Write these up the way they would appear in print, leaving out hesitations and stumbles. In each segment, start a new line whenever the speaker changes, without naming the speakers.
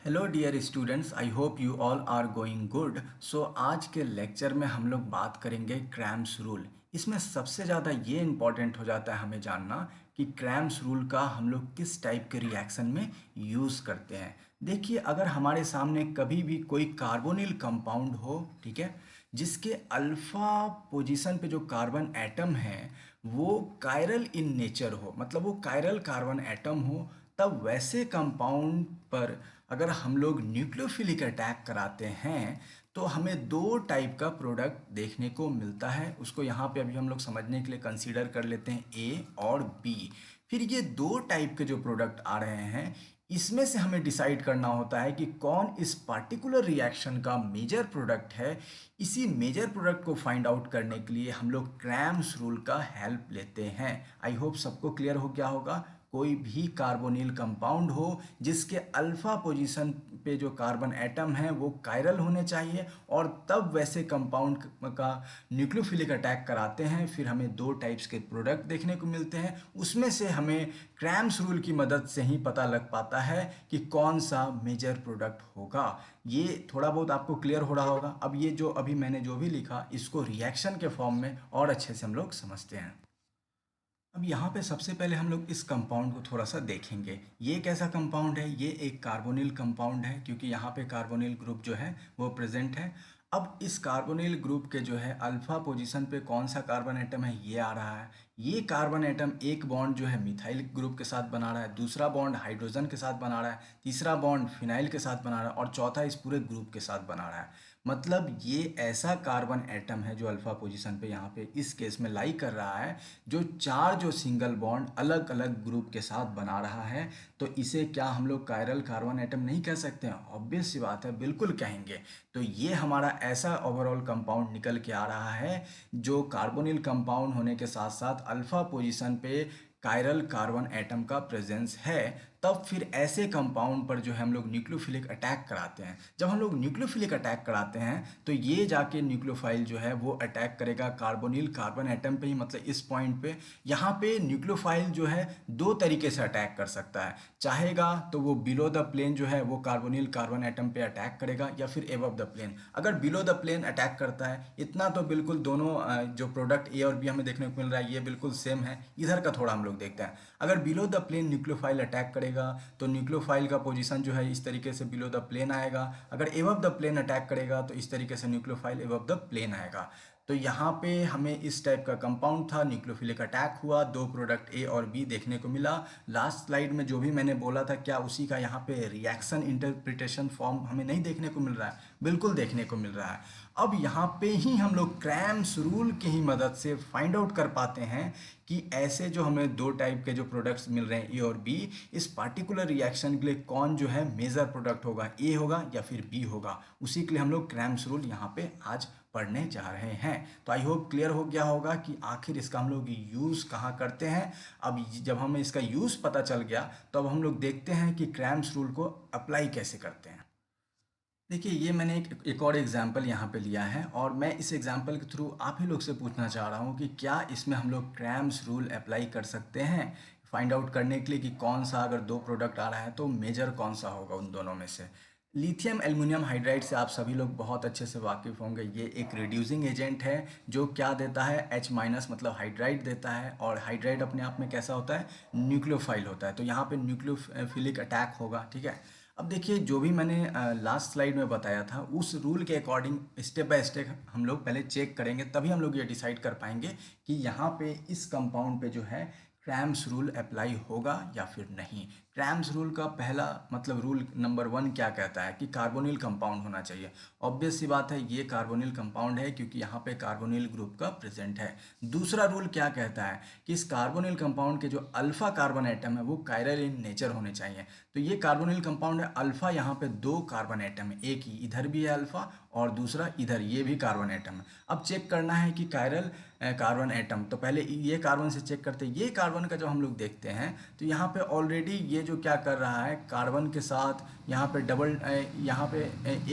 Hello dear students, I hope you all are going good. So आज के lecture में हम लोग बात करेंगे क्रैम्स रूल। इसमें सबसे ज़्यादा ये इम्पॉर्टेंट हो जाता है हमें जानना कि क्रैम्स रूल का हम लोग किस टाइप के रिएक्शन में यूज़ करते हैं। देखिए, अगर हमारे सामने कभी भी कोई कार्बोनिल कंपाउंड हो, ठीक है, जिसके अल्फ़ा पोजीशन पे जो कार्बन एटम है वो कायरल इन नेचर हो, मतलब वो कायरल कार्बन एटम हो, तब वैसे कंपाउंड पर अगर हम लोग न्यूक्लियोफिलिक अटैक कराते हैं तो हमें दो टाइप का प्रोडक्ट देखने को मिलता है। उसको यहाँ पे अभी हम लोग समझने के लिए कंसीडर कर लेते हैं ए और बी। फिर ये दो टाइप के जो प्रोडक्ट आ रहे हैं, इसमें से हमें डिसाइड करना होता है कि कौन इस पार्टिकुलर रिएक्शन का मेजर प्रोडक्ट है। इसी मेजर प्रोडक्ट को फाइंड आउट करने के लिए हम लोग क्रैम्स रूल का हेल्प लेते हैं। आई होप सबको क्लियर हो गया होगा। कोई भी कार्बोनिल कंपाउंड हो जिसके अल्फा पोजीशन पे जो कार्बन एटम है वो कायरल होने चाहिए, और तब वैसे कंपाउंड का न्यूक्लियोफिलिक अटैक कराते हैं, फिर हमें दो टाइप्स के प्रोडक्ट देखने को मिलते हैं। उसमें से हमें क्रैम्स रूल की मदद से ही पता लग पाता है कि कौन सा मेजर प्रोडक्ट होगा। ये थोड़ा बहुत आपको क्लियर हो रहा होगा। अब ये जो अभी मैंने जो भी लिखा, इसको रिएक्शन के फॉर्म में और अच्छे से हम लोग समझते हैं। अब यहाँ पे सबसे पहले हम लोग इस कंपाउंड को थोड़ा सा देखेंगे। ये कैसा कंपाउंड है? ये एक कार्बोनिल कंपाउंड है, क्योंकि यहाँ पे कार्बोनिल ग्रुप जो है वो प्रेजेंट है। अब इस कार्बोनिल ग्रुप के जो है अल्फा पोजीशन पे कौन सा कार्बन एटम है, ये आ रहा है। ये कार्बन एटम एक बॉन्ड जो है मिथाइल ग्रुप के साथ बना रहा है, दूसरा बॉन्ड हाइड्रोजन के साथ बना रहा है, तीसरा बॉन्ड फिनाइल के साथ बना रहा है, और चौथा इस पूरे ग्रुप के साथ बना रहा है। मतलब ये ऐसा कार्बन एटम है जो अल्फा पोजीशन पे यहाँ पे इस केस में लाई कर रहा है, जो चार जो सिंगल बॉन्ड अलग अलग ग्रुप के साथ बना रहा है। तो इसे क्या हम लोग कायरल कार्बन एटम नहीं कह सकते हैं? ऑब्वियस सी बात है, बिल्कुल कहेंगे। तो ये हमारा ऐसा ओवरऑल कंपाउंड निकल के आ रहा है जो कार्बोनिल कंपाउंड होने के साथ साथ अल्फा पोजीशन पे कायरल कार्बन एटम का प्रेजेंस है। तब फिर ऐसे कंपाउंड पर जो है हम लोग न्यूक्लियोफिलिक अटैक कराते हैं। जब हम लोग न्यूक्लियोफिलिक अटैक कराते हैं तो ये जाके न्यूक्लियोफाइल जो है वो अटैक करेगा कार्बोनिल कार्बन एटम पे ही, मतलब इस पॉइंट पे। यहाँ पे न्यूक्लियोफाइल जो है दो तरीके से अटैक कर सकता है। चाहेगा तो वो बिलो द प्लेन जो है वो कार्बोनिल कार्बन एटम पे अटैक करेगा, या फिर एबव द प्लेन। अगर बिलो द प्लेन अटैक करता है, इतना तो बिल्कुल दोनों जो प्रोडक्ट ए और बी हमें देखने को मिल रहा है ये बिल्कुल सेम है। इधर का थोड़ा हम लोग देखते हैं। अगर below the plane nucleophile attack करेगा तो न्यूक्लियोफाइल का पोजीशन जो है इस तरीके से बिलो द प्लेन आएगा। अगर एबव द प्लेन अटैक करेगा तो इस तरीके से न्यूक्लियोफाइल एबव द प्लेन आएगा। तो यहाँ पे हमें इस टाइप का कंपाउंड था, न्यूक्लियोफिलिक अटैक हुआ, दो प्रोडक्ट ए और बी देखने को मिला। लास्ट स्लाइड में जो भी मैंने बोला था, क्या उसी का यहाँ पे रिएक्शन इंटरप्रिटेशन फॉर्म हमें नहीं देखने को मिल रहा है? बिल्कुल देखने को मिल रहा है। अब यहाँ पे ही हम लोग क्रैम्स रूल की ही मदद से फाइंड आउट कर पाते हैं कि ऐसे जो हमें दो टाइप के जो प्रोडक्ट्स मिल रहे हैं ए और बी, इस पार्टिकुलर रिएक्शन के लिए कौन जो है मेजर प्रोडक्ट होगा, ए होगा या फिर बी होगा। उसी के लिए हम लोग क्रैम्स रूल यहाँ पे आज पढ़ने जा रहे हैं। तो आई होप क्लियर हो गया होगा कि आखिर इसका हम लोग यूज़ कहाँ करते हैं। अब जब हमें इसका यूज़ पता चल गया तो अब हम लोग देखते हैं कि क्रैम्स रूल को अप्लाई कैसे करते हैं। देखिए, ये मैंने एक और एग्जाम्पल यहाँ पे लिया है, और मैं इस एग्जाम्पल के थ्रू आप ही लोग से पूछना चाह रहा हूँ कि क्या इसमें हम लोग क्रैम्स रूल अप्लाई कर सकते हैं, फाइंड आउट करने के लिए कि कौन सा, अगर दो प्रोडक्ट आ रहा है तो मेजर कौन सा होगा उन दोनों में से। लिथियम एल्युमिनियम हाइड्राइड से आप सभी लोग बहुत अच्छे से वाकिफ़ होंगे। ये एक रिड्यूसिंग एजेंट है जो क्या देता है, H माइनस मतलब हाइड्राइड देता है, और हाइड्राइड अपने आप में कैसा होता है, न्यूक्लियोफाइल होता है। तो यहाँ पे न्यूक्लियोफिलिक अटैक होगा, ठीक है। अब देखिए, जो भी मैंने लास्ट स्लाइड में बताया था उस रूल के अकॉर्डिंग स्टेप बाय स्टेप हम लोग पहले चेक करेंगे, तभी हम लोग ये डिसाइड कर पाएंगे कि यहाँ पे इस कंपाउंड पे जो है क्रैम्स रूल अप्लाई होगा या फिर नहीं। क्रैम्स रूल का पहला मतलब रूल नंबर 1 क्या कहता है कि कार्बोनिल कंपाउंड होना चाहिए। ऑब्वियस सी बात है, ये कार्बोनिल कंपाउंड है क्योंकि यहाँ पे कार्बोनिल ग्रुप का प्रेजेंट है। दूसरा रूल क्या कहता है कि इस कार्बोनिल कंपाउंड के जो अल्फा कार्बन एटम है वो कायरल इन नेचर होने चाहिए। तो ये कार्बोनिल कंपाउंड है, अल्फा यहाँ पे दो कार्बन एटम है, एक ही इधर भी है अल्फा और दूसरा इधर, ये भी कार्बन एटम है। अब चेक करना है कि कायरल कार्बन एटम, तो पहले ये कार्बन से चेक करते हैं। ये कार्बन का जब हम लोग देखते हैं तो यहाँ पे ऑलरेडी ये जो क्या कर रहा है, कार्बन के साथ यहाँ पे डबल, यहाँ पे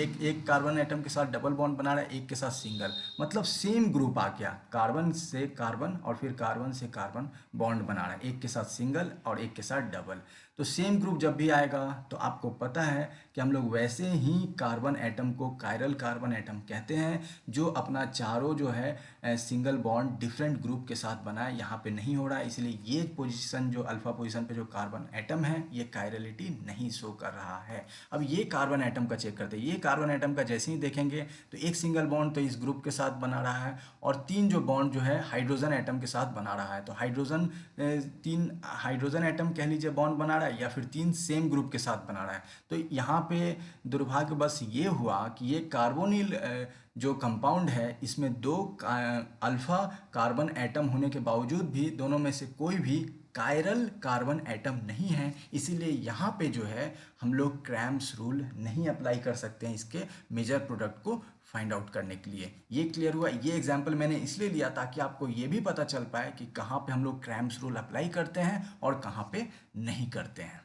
एक एक कार्बन एटम के साथ डबल बॉन्ड बना रहा है, एक के साथ सिंगल, मतलब सेम ग्रुप आ गया। कार्बन से कार्बन और फिर कार्बन से कार्बन बॉन्ड बना रहा है, एक के साथ सिंगल और एक के साथ डबल। तो सेम ग्रुप जब भी आएगा तो आपको पता है कि हम लोग वैसे ही कार्बन एटम को कायरल कार्बन एटम कहते हैं, जो अपना चारों जो है सिंगल बॉन्ड डिफरेंट ग्रुप के साथ बना है, यहाँ पे नहीं हो रहा है, इसलिए ये पोजीशन जो अल्फा पोजीशन पे जो कार्बन एटम है ये कायरलिटी नहीं शो कर रहा है। अब ये कार्बन एटम का चेक करते हैं। ये कार्बन एटम का जैसे ही देखेंगे तो एक सिंगल बॉन्ड तो इस ग्रुप के साथ बना रहा है और तीन जो बॉन्ड जो है हाइड्रोजन एटम के साथ बना रहा है। तो हाइड्रोजन तीन हाइड्रोजन एटम कह लीजिए बॉन्ड बना रहा है, या फिर तीन सेम ग्रुप के साथ बना रहा है। तो यहाँ पे दुर्भाग्यवश ये हुआ कि ये कार्बोनिल जो कंपाउंड है इसमें दो अल्फा कार्बन एटम होने के बावजूद भी दोनों में से कोई भी कायरल कार्बन एटम नहीं है, इसीलिए यहाँ पे जो है हम लोग क्रैम्स रूल नहीं अप्लाई कर सकते हैं इसके मेजर प्रोडक्ट को फाइंड आउट करने के लिए। ये क्लियर हुआ? ये एग्जाम्पल मैंने इसलिए लिया ताकि आपको ये भी पता चल पाए कि कहाँ पे हम लोग क्रैम्स रूल अप्लाई करते हैं और कहाँ पे नहीं करते हैं।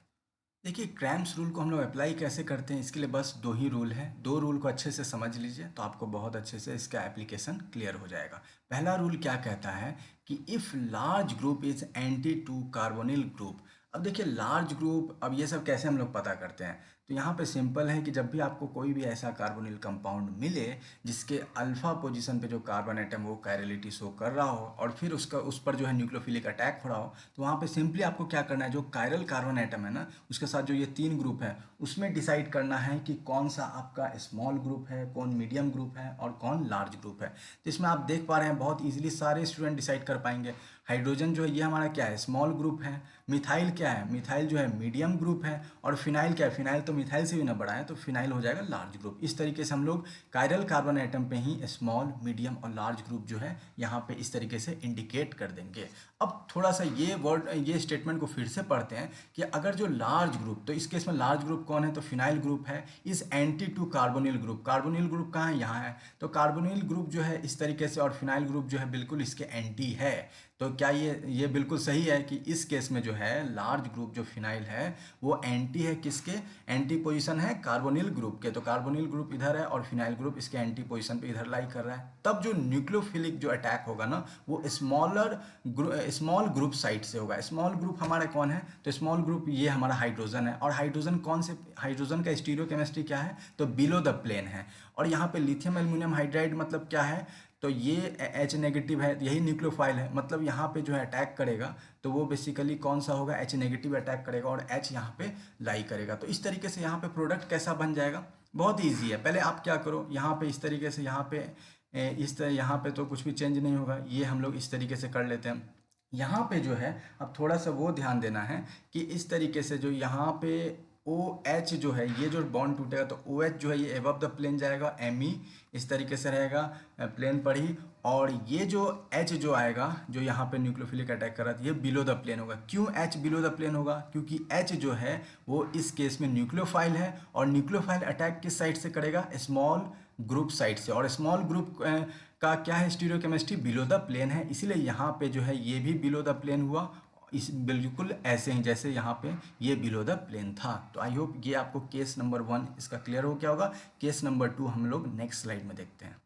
देखिए, क्रैम्स रूल को हम लोग अप्लाई कैसे करते हैं, इसके लिए बस दो ही रूल है। दो रूल को अच्छे से समझ लीजिए तो आपको बहुत अच्छे से इसका एप्लीकेशन क्लियर हो जाएगा। पहला रूल क्या कहता है कि if large group is anti to carbonyl group. अब देखिए, लार्ज ग्रुप, अब ये सब कैसे हम लोग पता करते हैं, तो यहाँ पे सिंपल है कि जब भी आपको कोई भी ऐसा कार्बोनिल कंपाउंड मिले जिसके अल्फा पोजीशन पे जो कार्बन एटम वो कायरलिटी शो कर रहा हो और फिर उसका उस पर जो है न्यूक्लियोफिलिक अटैक हो रहा हो, तो वहाँ पे सिंपली आपको क्या करना है, जो कायरल कार्बन एटम है ना उसके साथ जो ये तीन ग्रुप है उसमें डिसाइड करना है कि कौन सा आपका स्मॉल ग्रुप है, कौन मीडियम ग्रुप है और कौन लार्ज ग्रुप है। तो इसमें आप देख पा रहे हैं बहुत ईजिली सारे स्टूडेंट डिसाइड कर पाएंगे। हाइड्रोजन जो है ये हमारा क्या है, स्मॉल ग्रुप है। मिथाइल क्या है, मिथाइल जो है मीडियम ग्रुप है। और फिनाइल क्या है, फिनाइल तो मिथाइल से भी ना बड़ा है तो फिनाइल हो जाएगा लार्ज ग्रुप। इस तरीके से हम लोग कायरल कार्बन एटम पे ही स्मॉल, मीडियम और लार्ज ग्रुप जो है यहाँ पे इस तरीके से इंडिकेट कर देंगे। अब थोड़ा सा ये स्टेटमेंट को फिर से पढ़ते हैं कि अगर जो लार्ज ग्रुप, तो इस केस में लार्ज ग्रुप कौन है, तो फिनाइल ग्रुप है, is anti to carbonyl group. Carbonyl group कहाँ है, यहाँ है। तो कार्बोनिल ग्रुप जो है इस तरीके से और फिनाइल ग्रुप जो है बिल्कुल इसके एंटी है। तो क्या ये बिल्कुल सही है कि इस केस में जो है लार्ज ग्रुप जो फिनाइल है वो एंटी है, किसके एंटी पोजीशन है, कार्बोनिल ग्रुप के। तो कार्बोनिल ग्रुप इधर है और फिनाइल ग्रुप इसके एंटी पोजीशन पे इधर लाई कर रहा है। तब जो न्यूक्लियोफिलिक जो अटैक होगा ना वो स्मॉल ग्रुप साइड से होगा। स्मॉल ग्रुप हमारा कौन है, तो स्मॉल ग्रुप ये हमारा हाइड्रोजन है। और हाइड्रोजन कौन से, हाइड्रोजन का स्टीरियोकेमिस्ट्री क्या है, तो बिलो द प्लेन है। और यहाँ पे लिथियम एल्यूमिनियम हाइड्राइड मतलब क्या है, तो ये H नेगेटिव है, यही न्यूक्लियोफाइल है। मतलब यहाँ पे जो है अटैक करेगा तो वो बेसिकली कौन सा होगा, H नेगेटिव अटैक करेगा और H यहाँ पे लाई करेगा। तो इस तरीके से यहाँ पे प्रोडक्ट कैसा बन जाएगा, बहुत ईजी है। पहले आप क्या करो, यहाँ पे इस तरीके से यहाँ पे इस तरह, यहाँ पे तो कुछ भी चेंज नहीं होगा, ये हम लोग इस तरीके से कर लेते हैं। यहाँ पे जो है अब थोड़ा सा वो ध्यान देना है कि इस तरीके से जो यहाँ पे OH जो है ये जो बॉन्ड टूटेगा तो OH जो है ये एबव द प्लेन जाएगा, Me इस तरीके से रहेगा प्लेन पर ही। और ये जो H जो आएगा जो यहाँ पे न्यूक्लियोफिलिक अटैक कर रहा था ये बिलो द प्लेन होगा। क्यों H बिलो द प्लेन होगा, क्योंकि H जो है वो इस केस में न्यूक्लियोफाइल है और न्यूक्लियोफाइल अटैक किस साइड से करेगा, स्मॉल ग्रुप साइड से। और स्मॉल ग्रुप का क्या है, स्टीरियोकेमिस्ट्री बिलो द प्लेन है, इसीलिए यहाँ पे जो है ये भी बिलो द प्लेन हुआ, इस बिल्कुल ऐसे ही जैसे यहाँ पे ये बिलो द प्लेन था। तो आई होप ये आपको केस नंबर 1 इसका क्लियर हो गया होगा। केस नंबर 2 हम लोग नेक्स्ट स्लाइड में देखते हैं।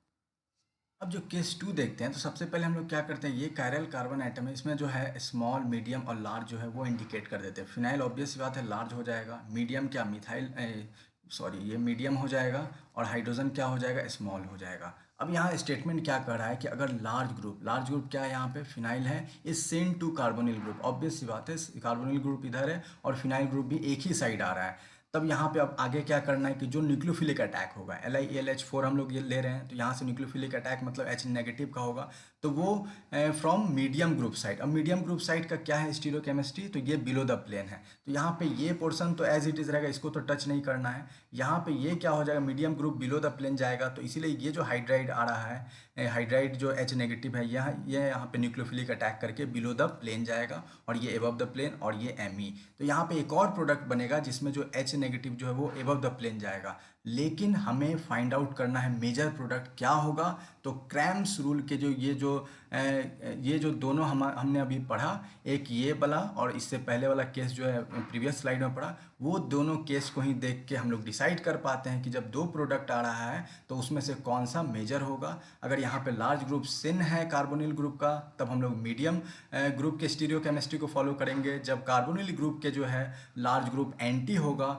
अब जो केस 2 देखते हैं तो सबसे पहले हम लोग क्या करते हैं, ये कायरल कार्बन एटम है, इसमें जो है स्मॉल, मीडियम और लार्ज जो है वो इंडिकेट कर देते हैं। फिनाइल ऑब्वियस बात है लार्ज हो जाएगा, मीडियम क्या मिथाइल ये मीडियम हो जाएगा और हाइड्रोजन क्या हो जाएगा, स्मॉल हो जाएगा। अब यहाँ स्टेटमेंट क्या कर रहा है कि अगर लार्ज ग्रुप क्या है, यहाँ पे फिनाइल है, is same to carbonyl group. Obvious सी बात है कार्बोनिल ग्रुप इधर है और फिनाइल ग्रुप भी एक ही साइड आ रहा है। तब यहाँ पे अब आगे क्या करना है कि जो न्यूक्लियोफिलिक अटैक होगा, LiAlH4 हम लोग ये ले रहे हैं, तो यहाँ से न्यूक्लियोफिलिक अटैक मतलब H नेगेटिव का होगा, तो वो फ्रॉम मीडियम ग्रुप साइड। अब मीडियम ग्रुप साइड का क्या है स्टीरियोकेमिस्ट्री, तो ये बिलो द प्लेन है। तो यहाँ पे ये पोर्शन तो एज इट इज़ रहेगा, इसको तो टच नहीं करना है। यहाँ पे ये क्या हो जाएगा, medium group below the plane जाएगा, तो इसीलिए ये जो हाइड्राइड आ रहा है, हाइड्राइड जो H नेगेटिव है ये यहाँ पे न्यूक्लियोफिलिक अटैक करके बिलो द प्लेन जाएगा और ये एबव द प्लेन और ये Me। तो यहाँ पे एक और प्रोडक्ट बनेगा जिसमें जो H नेगेटिव जो है वो एबव द प्लेन जाएगा। लेकिन हमें फाइंड आउट करना है मेजर प्रोडक्ट क्या होगा, तो क्रैम्स रूल के जो ये जो दोनों हमने अभी पढ़ा, एक ये वाला और इससे पहले वाला केस जो है प्रीवियस स्लाइड में पढ़ा, वो दोनों केस को ही देख के हम लोग डिसाइड कर पाते हैं कि जब दो प्रोडक्ट आ रहा है तो उसमें से कौन सा मेजर होगा। अगर यहाँ पे लार्ज ग्रुप सिन है कार्बोनिल ग्रुप का, तब हम लोग मीडियम ग्रुप के स्टीरियोकेमिस्ट्री को फॉलो करेंगे। जब कार्बोनिल ग्रुप के जो है लार्ज ग्रुप एंटी होगा